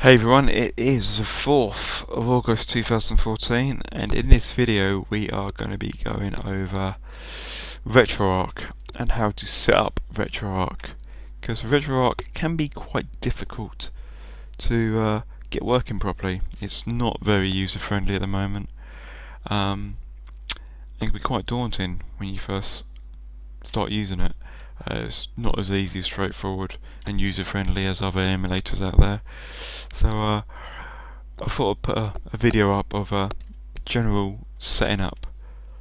Hey everyone, it is the 4th of August 2014, and in this video we are going to be going over RetroArch and how to set up RetroArch, because RetroArch can be quite difficult to get working properly. It's not very user friendly at the moment, and it can be quite daunting when you first start using it. It's not as easy, straightforward and user friendly as other emulators out there. So I thought I'd put a video up of general setting up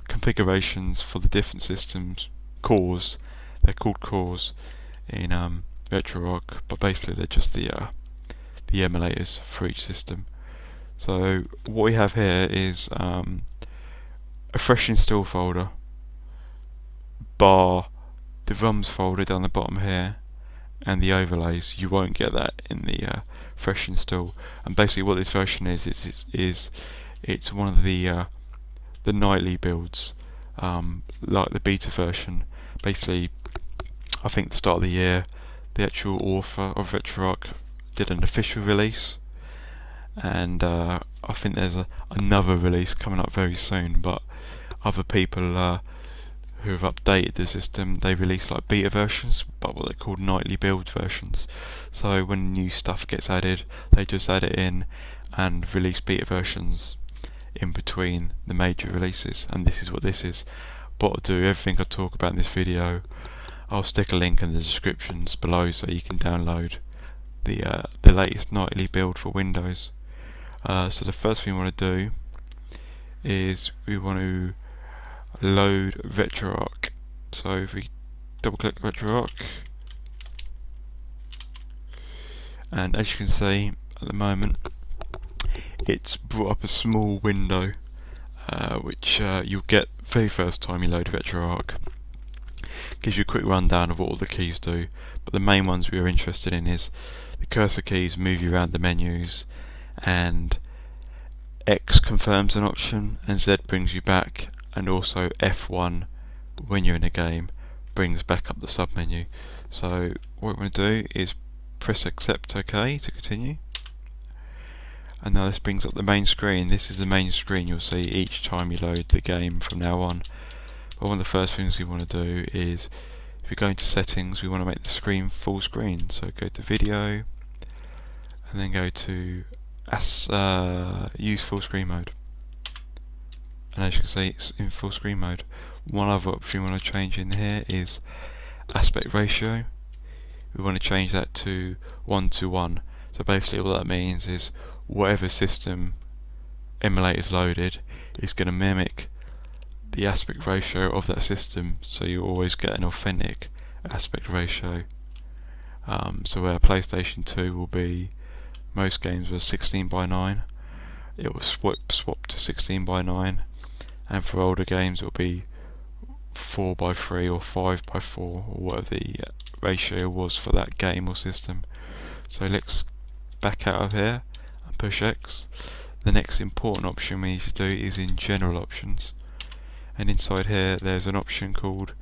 configurations for the different systems cores. They're called cores in RetroArch, but basically they're just the emulators for each system. So what we have here is a fresh install folder bar the ROMs folder down the bottom here and the overlays. You won't get that in the fresh install. And basically what this version is it's one of the nightly builds, like the beta version. Basically, I think at the start of the year the actual author of RetroArch did an official release, and I think there's another release coming up very soon, but other people who have updated the system, they release like beta versions, but what they're called nightly build versions. So when new stuff gets added, they just add it in and release beta versions in between the major releases, and this is what this is. What I'll do, everything I talk about in this video, I'll stick a link in the descriptions below so you can download the latest nightly build for Windows. So the first thing we want to do is we want to load RetroArch. So if we double click RetroArch, and as you can see at the moment it's brought up a small window which you'll get very first time you load RetroArch. Gives you a quick rundown of what all the keys do, but the main ones we are interested in is the cursor keys move you around the menus, and X confirms an option and Z brings you back, and also F1 when you're in a game brings back up the submenu. So what we're going to do is press accept OK to continue, and now this brings up the main screen. This is the main screen you'll see each time you load the game from now on. But one of the first things we want to do is, if we go into settings, we want to make the screen full screen. So go to video and then go to use full screen mode. And as you can see, it's in full screen mode. One other option we want to change in here is aspect ratio. We want to change that to 1:1. So basically what that means is whatever system emulator is loaded is going to mimic the aspect ratio of that system, so you always get an authentic aspect ratio. So where PlayStation 2 will be, most games were 16:9, it will swap to 16:9, and for older games it will be 4:3 or 5:4 or whatever the ratio was for that game or system. So let's back out of here and push X. The next important option we need to do is in general options, and inside here there's an option called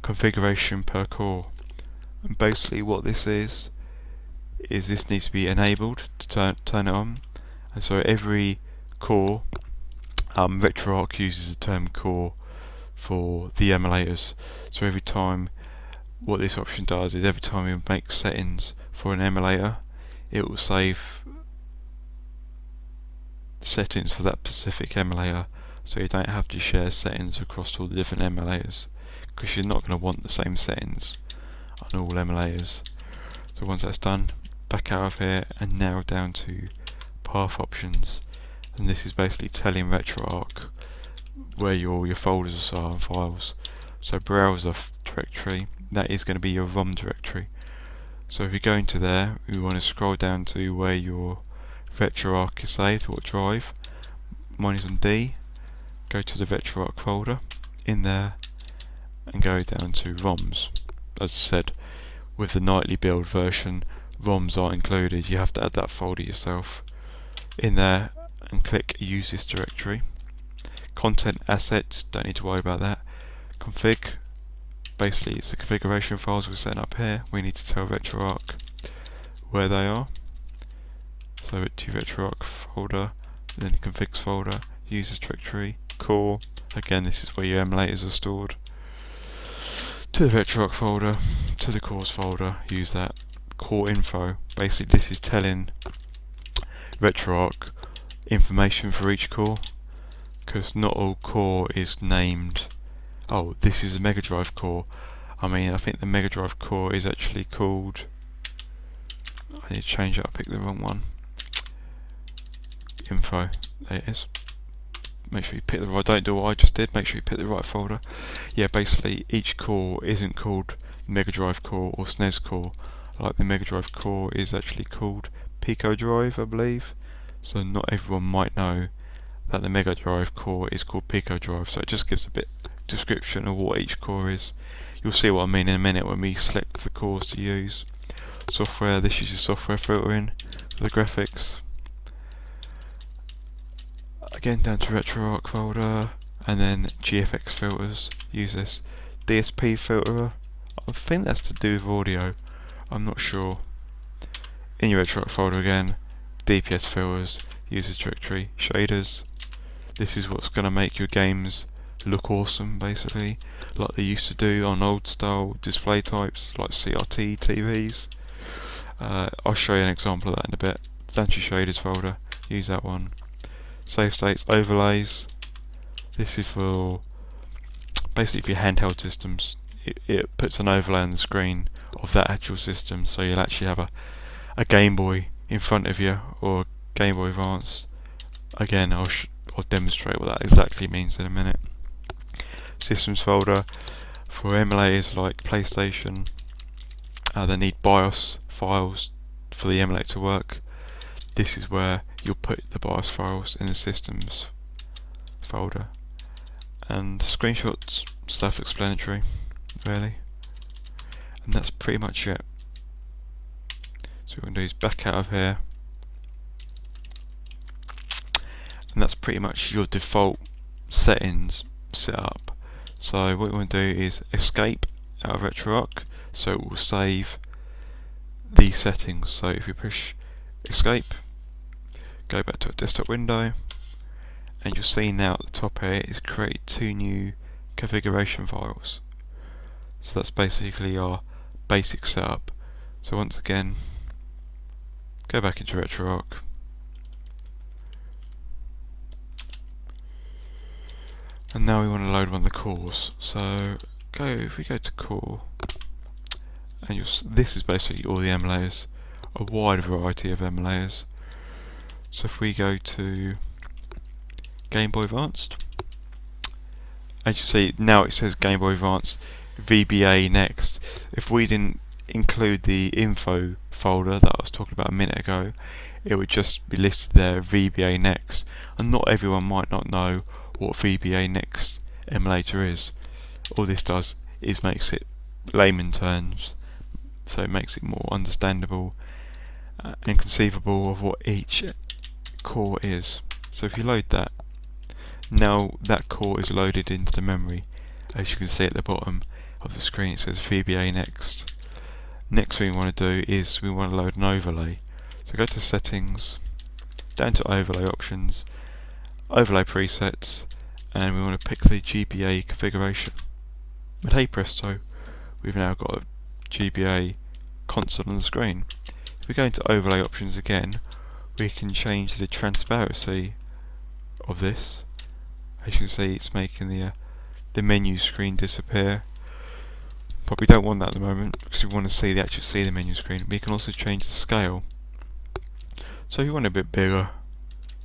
configuration per core, and basically what this is this needs to be enabled to turn it on. And so every core, RetroArch uses the term core for the emulators. So every time, what this option does is every time we make settings for an emulator, it will save settings for that specific emulator, so you don't have to share settings across all the different emulators, because you're not going to want the same settings on all emulators. So once that's done, back out of here and narrow down to path options, and this is basically telling RetroArch where your folders are and files. So browser directory, that is going to be your ROM directory. So if you go into there, we want to scroll down to where your RetroArch is saved, what drive. Mine is on D. Go to the RetroArch folder in there and go down to ROMs. As I said, with the nightly build version, ROMs aren't included, you have to add that folder yourself. In there and click use this directory. Content assets, don't need to worry about that. Config, basically it's the configuration files we're setting up here. We need to tell RetroArch where they are. So So to your RetroArch folder, then configs folder, users directory, core. Again, this is where your emulators are stored. To the RetroArch folder, to the cores folder, use that core info. Basically, this is telling RetroArch information for each core, because not all core is named. Oh, this is a Mega Drive core. I think the Mega Drive core is actually called. I need to change it. I picked the wrong one. Info. There it is. Make sure you pick the right. Don't do what I just did. Make sure you pick the right folder. Yeah, basically each core isn't called Mega Drive core or SNES core. Like the Mega Drive core is actually called Pico Drive, I believe. So not everyone might know that the Mega Drive core is called Pico Drive. So it just gives a bit description of what each core is. You'll see what I mean in a minute when we select the cores to use. Software. This is your software filtering for the graphics. Again, down to RetroArch folder, and then Gfx Filters. Use this DSP filterer. I think that's to do with audio. I'm not sure. In your RetroArch folder again, DPS filters, users directory, shaders. This is what's going to make your games look awesome, basically, like they used to do on old style display types like CRT TVs. I'll show you an example of that in a bit. Down to shaders folder, use that one. Save states, overlays. This is for basically for your handheld systems. It puts an overlay on the screen of that actual system, so you'll actually have a Game Boy in front of you, or Game Boy Advance. Again, I'll demonstrate what that exactly means in a minute. Systems folder for emulators like PlayStation. They need BIOS files for the emulator to work. This is where you'll put the BIOS files in the systems folder. And screenshots, self-explanatory, really. And that's pretty much it. So what we're going to do is back out of here. And that's pretty much your default settings set up. So what we want to do is escape out of RetroArch, so it will save these settings. So if you push escape, go back to a desktop window, and you'll see now at the top here is create 2 new configuration files. So that's basically our basic setup. So once again, go back into RetroArch, and now we want to load one of the cores. So if we go to core, and this is basically all the emulators, a wide variety of emulators. So if we go to Gameboy Advanced, as you see now it says Gameboy Advanced VBA next. If we didn't include the info folder that I was talking about a minute ago, it would just be listed there, VBA next. And not everyone might not know what VBA next emulator is. All this does is makes it layman terms, so it makes it more understandable and conceivable of what each core is. So if you load that, now that core is loaded into the memory. As you can see at the bottom of the screen it says VBA next. Next thing we want to do is we want to load an overlay. So go to settings, down to overlay options, overlay presets, and we want to pick the GBA configuration. But hey presto, we've now got a GBA console on the screen. If we go into overlay options again, we can change the transparency of this. As you can see, it's making the menu screen disappear. But we don't want that at the moment because we want to actually see the menu screen. We can also change the scale. So if you want it a bit bigger,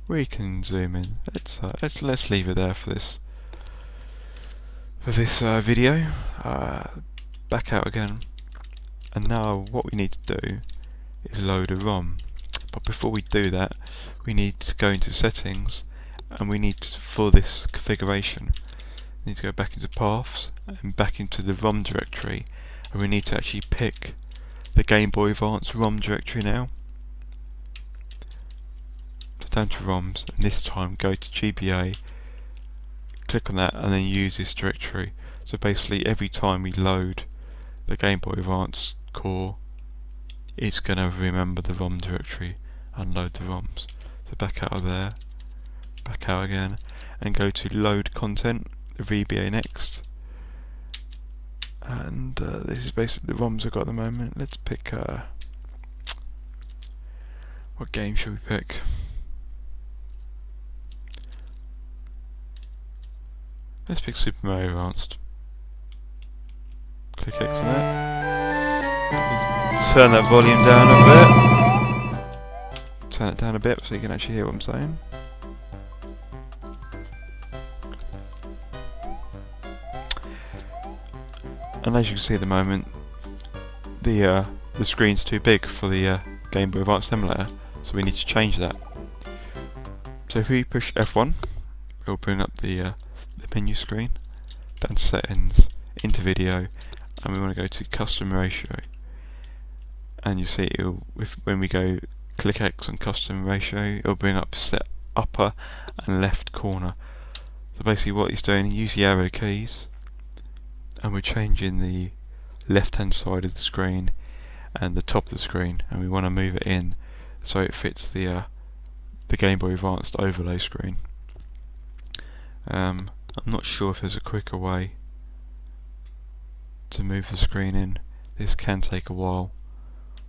we can zoom in. Let's leave it there for this video. Back out again, and now what we need to do is load a ROM. But before we do that, we need to go into settings, and we need for this configuration, we need to go back into paths and back into the ROM directory, and we need to actually pick the Game Boy Advance ROM directory now. So down to ROMs, and this time go to GBA, click on that, and then use this directory. So basically every time we load the Game Boy Advance core, it's going to remember the ROM directory unload the ROMs. So back out of there, back out again, and go to load content, the VBA next. And this is basically the ROMs I've got at the moment. Let's pick what game should we pick? Let's pick Super Mario Advanced. Click X on that. Turn that volume down a bit. Turn it down a bit so you can actually hear what I'm saying. And as you can see at the moment, the screen's too big for the Gameboy Advanced emulator, so we need to change that. So if we push F1, it'll bring up the menu screen, down to settings, into video, and we want to go to custom ratio. And you see when we go click X on custom ratio, it'll bring up set upper and left corner. So basically what it's doing, use the arrow keys, and we're changing the left hand side of the screen and the top of the screen, and we want to move it in so it fits the Gameboy Advanced overlay screen. I'm not sure if there's a quicker way to move the screen in. This can take a while,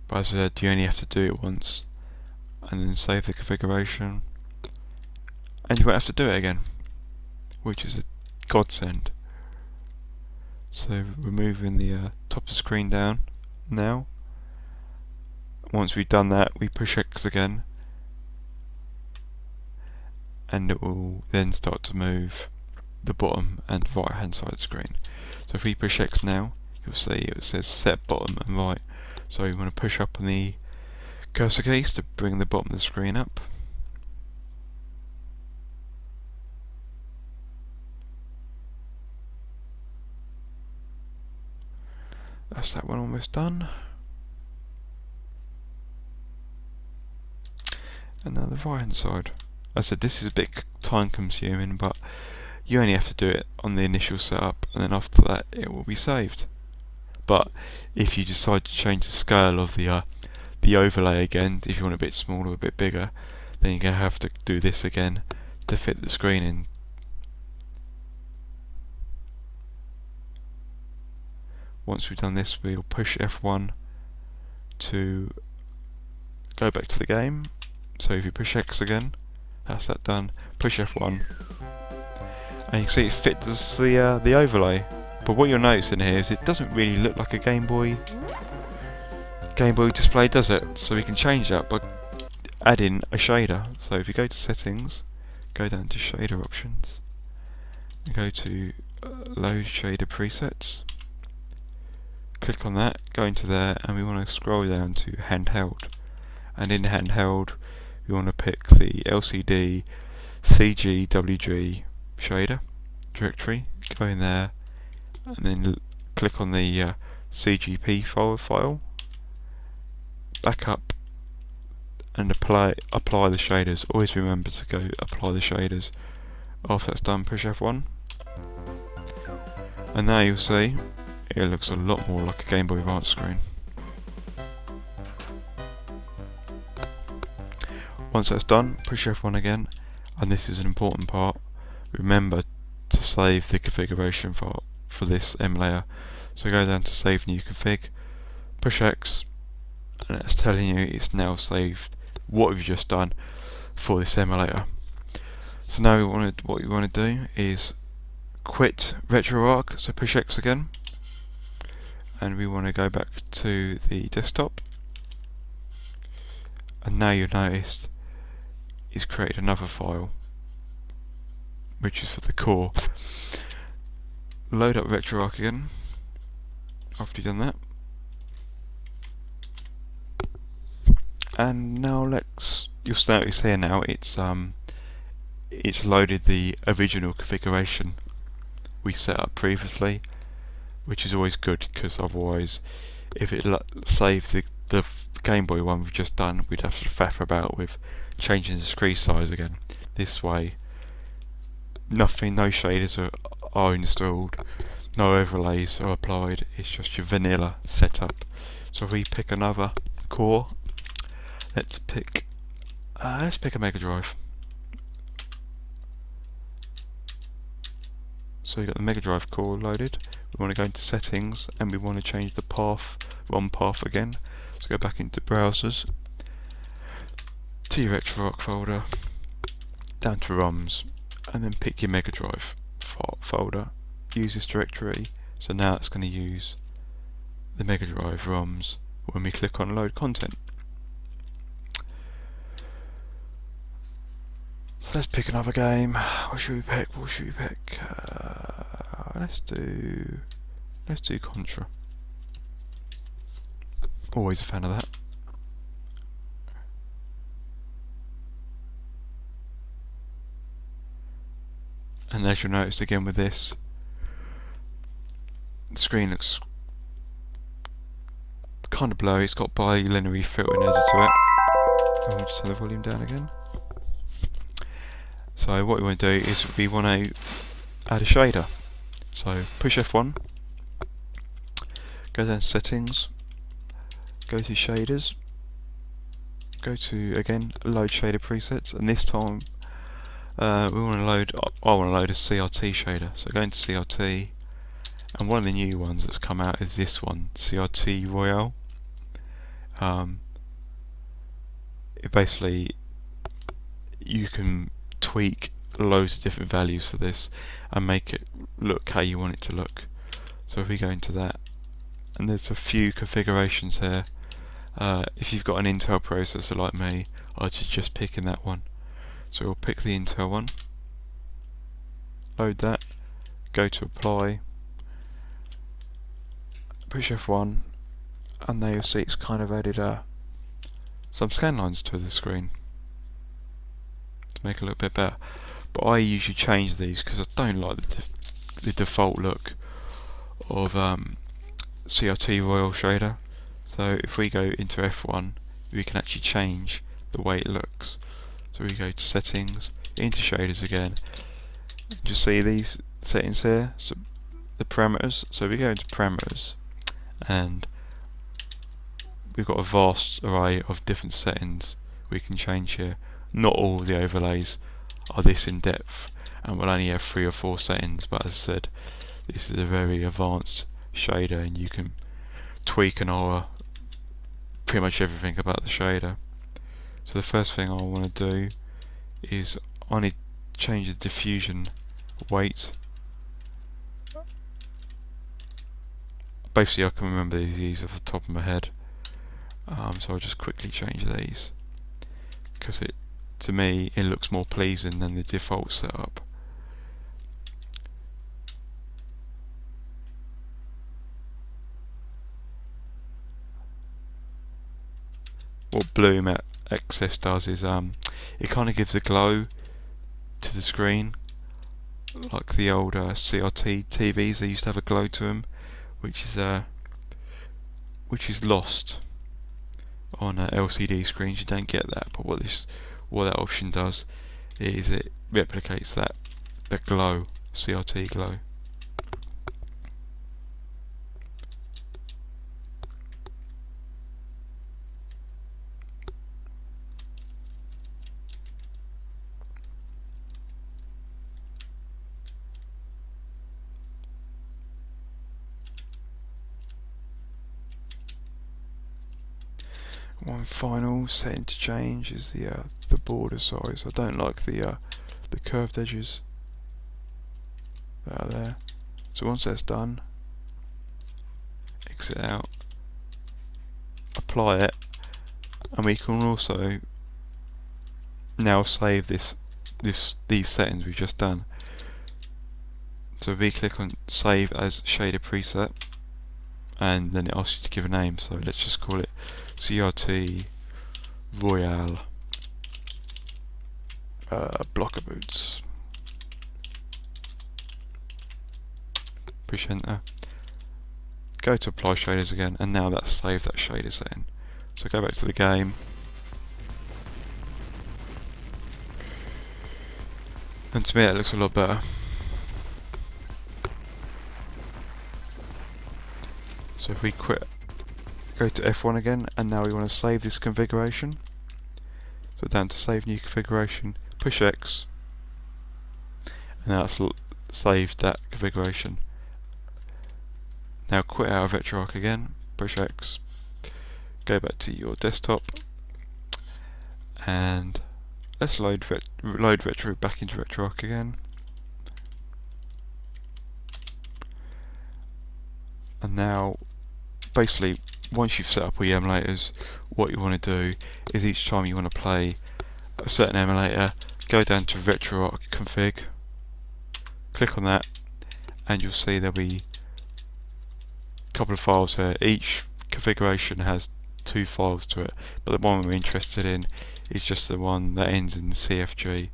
but as I said, you only have to do it once and then save the configuration, and you won't have to do it again, which is a godsend. So we're moving the top of the screen down now. Once we've done that, we push X again, and it will then start to move the bottom and right hand side of the screen. So if we push X now, you'll see it says set bottom and right. So you want to push up on the cursor keys to bring the bottom of the screen up. That's that one almost done. And now the right hand side. I said this is a bit time consuming, but you only have to do it on the initial setup, and then after that it will be saved. But if you decide to change the scale of the overlay again, if you want a bit smaller or a bit bigger, then you're going to have to do this again to fit the screen in. Once we've done this, we'll push F1 to go back to the game. So if you push X again, that's that done. Push F1, and you can see it fits the overlay. But what you're noticing here is it doesn't really look like a Game Boy display, does it? So we can change that by adding a shader. So if you go to settings, go down to shader options, and go to load shader presets. Click on that, go into there, and we want to scroll down to handheld. And in handheld, we want to pick the LCD CGWG shader directory. Go in there, and then click on the CGP file. Back up, and apply the shaders. Always remember to go apply the shaders. After that's done, push F1, and now you'll see it looks a lot more like a Game Boy Advance screen. Once that's done, push F1 again, and this is an important part. Remember to save the configuration for this emulator. So go down to save new config, push X, and it's telling you it's now saved what we've just done for this emulator. So now what we want to do is quit RetroArch, so push X again, and we want to go back to the desktop, and now you'll notice it's created another file which is for the core. Load up RetroArch again after you've done that, and now you'll notice here now it's loaded the original configuration we set up previously, which is always good, because otherwise if it saved the Game Boy one we've just done, we'd have to faff about with changing the screen size again. This way no shaders are installed, no overlays are applied, it's just your vanilla setup. So if we pick another core, let's pick Let's pick a Mega Drive. So we've got the Mega Drive core loaded. We want to go into settings and we want to change the path, ROM path again. So go back into browsers, to your RetroArch folder, down to ROMs, and then pick your Mega Drive folder. Use this directory. So now it's going to use the Mega Drive ROMs when we click on load content. So let's pick another game. What should we pick? Let's do Contra. Always a fan of that. And as you'll notice again with this, the screen looks kind of blurry. It's got bilinear filtering editor to it. I'll just turn the volume down again. So what we want to do is we want to add a shader. So push F1, go down to settings, go to shaders, go to again load shader presets, and this time we want to load. I want to load a CRT shader. So go into CRT, and one of the new ones that's come out is this one, Crt Royale. It basically, you can tweak loads of different values for this and make it look how you want it to look. So if we go into that, and there's a few configurations here. If you've got an Intel processor like me, I'd suggest picking that one. So we'll pick the Intel one, load that, go to apply, push F1, and there you'll see it's kind of added some scan lines to the screen to make it a little bit better. But I usually change these because I don't like the default look of CRT Royale shader. So if we go into F1, we can actually change the way it looks. So we go to settings, into shaders again, and you see these settings here, so the parameters. So we go into parameters, and we've got a vast array of different settings we can change here. Not all the overlays are this in depth, and we'll only have 3 or 4 settings, but as I said, this is a very advanced shader and you can tweak and alter pretty much everything about the shader. So the first thing I want to do is I need to change the diffusion weight. Basically I can remember these off the top of my head, so I'll just quickly change these because to me it looks more pleasing than the default setup. What Bloom Access does is it kind of gives a glow to the screen, like the old CRT TVs. They used to have a glow to them, which is lost on LCD screens. You don't get that, but what that option does is it replicates the glow, CRT glow. One final setting to change is the border size. I don't like the curved edges that are there. So once that's done, exit out, apply it, and we can also now save these settings we've just done. So we click on save as shader preset, and then it asks you to give a name. So let's just call it Crt Royale blocker boots. Push enter. Go to apply shaders again, and now that's saved that shader setting. So go back to the game, and to me it looks a lot better. So if we quit, go to F1 again, and now we want to save this configuration. So down to save new configuration, push X, and that's saved that configuration. Now quit out of RetroArch again, push X, go back to your desktop, and let's load Retro back into RetroArch again. And now, basically, once you've set up all your emulators, what you want to do is each time you want to play a certain emulator, go down to RetroArch config, click on that, and you'll see there'll be a couple of files here. Each configuration has 2 files to it, but the one we're interested in is just the one that ends in CFG.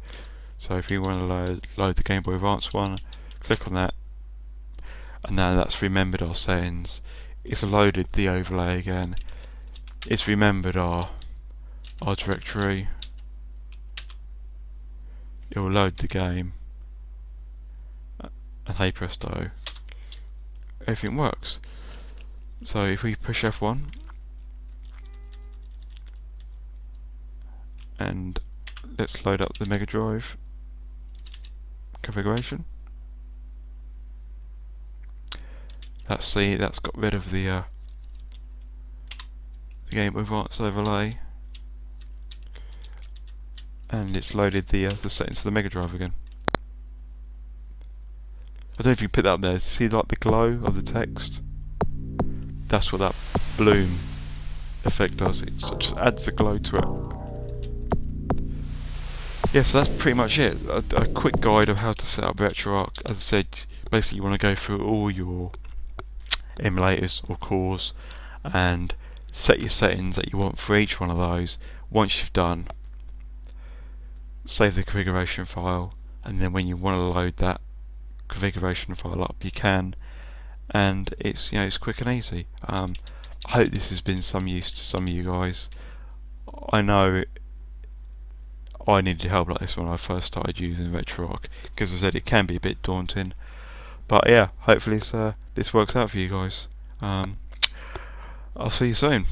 So if you want to load the Gameboy Advanced one, click on that, and now that's remembered our settings. It's loaded the overlay again. It's remembered our directory. It will load the game, and hey presto, everything works. So if we push F1 and let's load up the Mega Drive configuration. That's got rid of the Gameboy Advance overlay, and it's loaded the settings for the Mega Drive again. I don't know if you can put that up there. See like the glow of the text? That's what that bloom effect does. It just adds a glow to it. Yeah, so that's pretty much it. A quick guide of how to set up RetroArch. As I said, basically you want to go through all your emulators or cores and set your settings that you want for each one of those. Once you've done, save the configuration file, and then when you want to load that configuration file up, you can, and it's it's quick and easy. I hope this has been some use to some of you guys. I know I needed help like this when I first started using RetroArch, because as I said, it can be a bit daunting. But yeah, hopefully this works out for you guys. I'll see you soon.